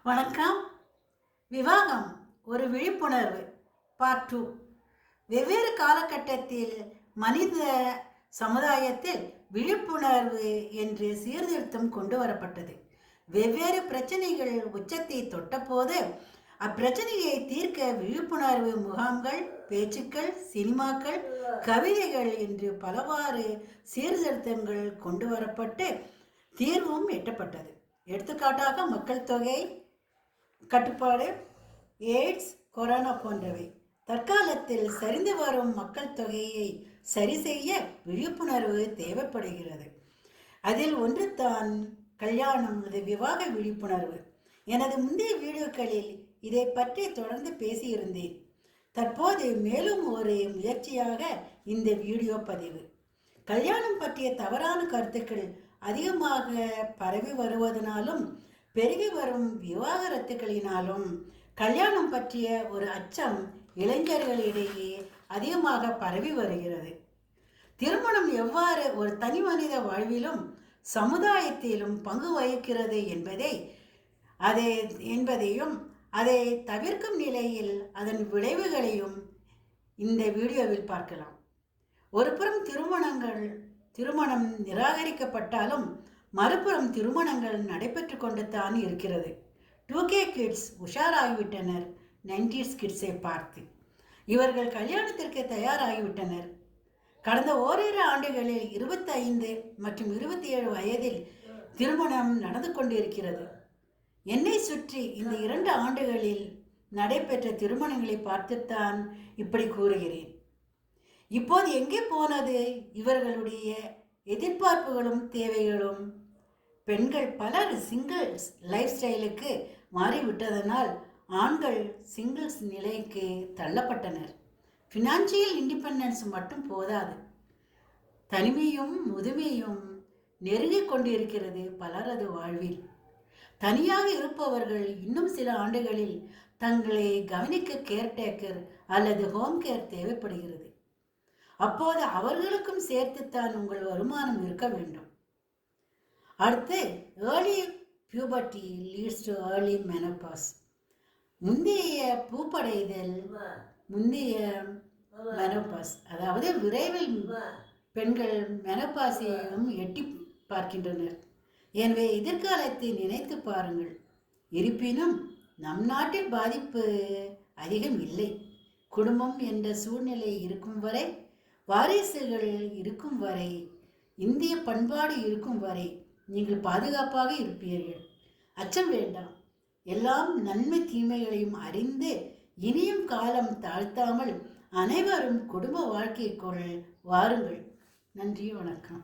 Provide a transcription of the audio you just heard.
வணக்கம். விவாகம் ஒரு விழிப்புணர்வு பார்ட் 2. வெவ்வேறு காலகட்டத்தில் மனித சமுதாயத்தில் விழிப்புணர்வு என்று சீர்திருத்தம் கொண்டு வரப்பட்டது. வெவ்வேறு பிரச்சனைகள் உச்சத்தை தொட்டபோது அப்பிரச்சனையை தீர்க்க விழிப்புணர்வு முகாம்கள், பேச்சுக்கள், சினிமாக்கள், கவிதைகள் என்று பலவாறு சீர்திருத்தங்கள் கொண்டு வரப்பட்டு தீர்வும் எட்டப்பட்டது. எடுத்துக்காட்டாக மக்கள் தொகை கட்டுப்பாடு, எய்ட்ஸ், கொரோனா போன்றவை. தற்காலத்தில் சரிந்து வரும் மக்கள் தொகையை சரி செய்ய விழிப்புணர்வு தேவைப்படுகிறது. அதில் ஒன்று தான் கல்யாணம், அது விவாக விழிப்புணர்வு. எனது முந்தைய வீடியோக்களில் இதை பற்றி தொடர்ந்து பேசியிருந்தேன். தற்போது மேலும் ஒரு முயற்சியாக இந்த வீடியோ பதிவு. கல்யாணம் பற்றிய தவறான கருத்துக்கள் அதிகமாக பரவி வருவதனாலும் பெருகி வரும் விவாகரத்துகளினாலும் கல்யாணம் பற்றிய ஒரு அச்சம் இளைஞர்களிடையே அதிகமாக பரவி வருகிறது. திருமணம் எவ்வாறு ஒரு தனி மனித வாழ்விலும் சமுதாயத்திலும் பங்கு வகிக்கிறது என்பதையும் அதை தவிர்க்கும் நிலையில் அதன் விளைவுகளையும் இந்த வீடியோவில் பார்க்கலாம். ஒருபுறம் திருமணம் நிராகரிக்கப்பட்டாலும் மறுபுறம் திருமணங்கள் நடைபெற்று கொண்டு தான் இருக்கிறது. 2K கிட்ஸ் உஷாராகிவிட்டனர் 90s கிட்ஸை பார்த்து. இவர்கள் கல்யாணத்திற்கு தயாராகிவிட்டனர். கடந்த ஓரிரு ஆண்டுகளில் 25 மற்றும் 27 வயதில் திருமணம் நடந்து கொண்டிருக்கிறது. என்னை சுற்றி இந்த 2 ஆண்டுகளில் நடைபெற்ற திருமணங்களை பார்த்துத்தான் இப்படி கூறுகிறேன். இப்போது எங்கே போனது இவர்களுடைய எதிர்பார்ப்புகளும் தேவைகளும்? பெண்கள் பலர் சிங்கிள்ஸ் லைஃப் ஸ்டைலுக்கு மாறிவிட்டதனால் ஆண்கள் சிங்கிள்ஸ் நிலைக்கு தள்ளப்பட்டனர். ஃபினான்சியல் இண்டிபெண்டன்ஸ் மட்டும் போதாது, தனிமையும் முதுமையும் நெருங்கிக் கொண்டிருக்கிறது பலரது வாழ்வில். தனியாக இருப்பவர்கள் இன்னும் சில ஆண்டுகளில் தங்களை கவனிக்க கேர்டேக்கர் அல்லது ஹோம் கேர் தேவைப்படுகிறது. அப்போது அவர்களுக்கும் சேர்த்துத்தான் உங்கள் வருமானம் இருக்க வேண்டும். அடுத்து, early puberty leads to early menopause. முந்தைய பூப்படைதல், முந்தைய மெனோபாஸ், அதாவது விரைவில் பெண்கள் மெனோபாஸையும் எட்டி பார்க்கின்றனர். எனவே எதிர்காலத்தை நினைத்து பாருங்கள். இருப்பினும் நம் நாட்டில் பாதிப்பு அதிகம் இல்லை. குடும்பம் என்ற சூழ்நிலை இருக்கும் வரை, வாரிசுகள் இருக்கும் வரை, இந்திய பண்பாடு இருக்கும் வரை நீங்கள் பாதுகாப்பாக இருப்பீர்கள். அச்சம் வேண்டாம். எல்லாம் நன்மை தீமைகளையும் அறிந்து இனியும் காலம் தாழ்த்தாமல் அனைவரும் குடும்ப வாழ்க்கைக்குள் வாருங்கள். நன்றி, வணக்கம்.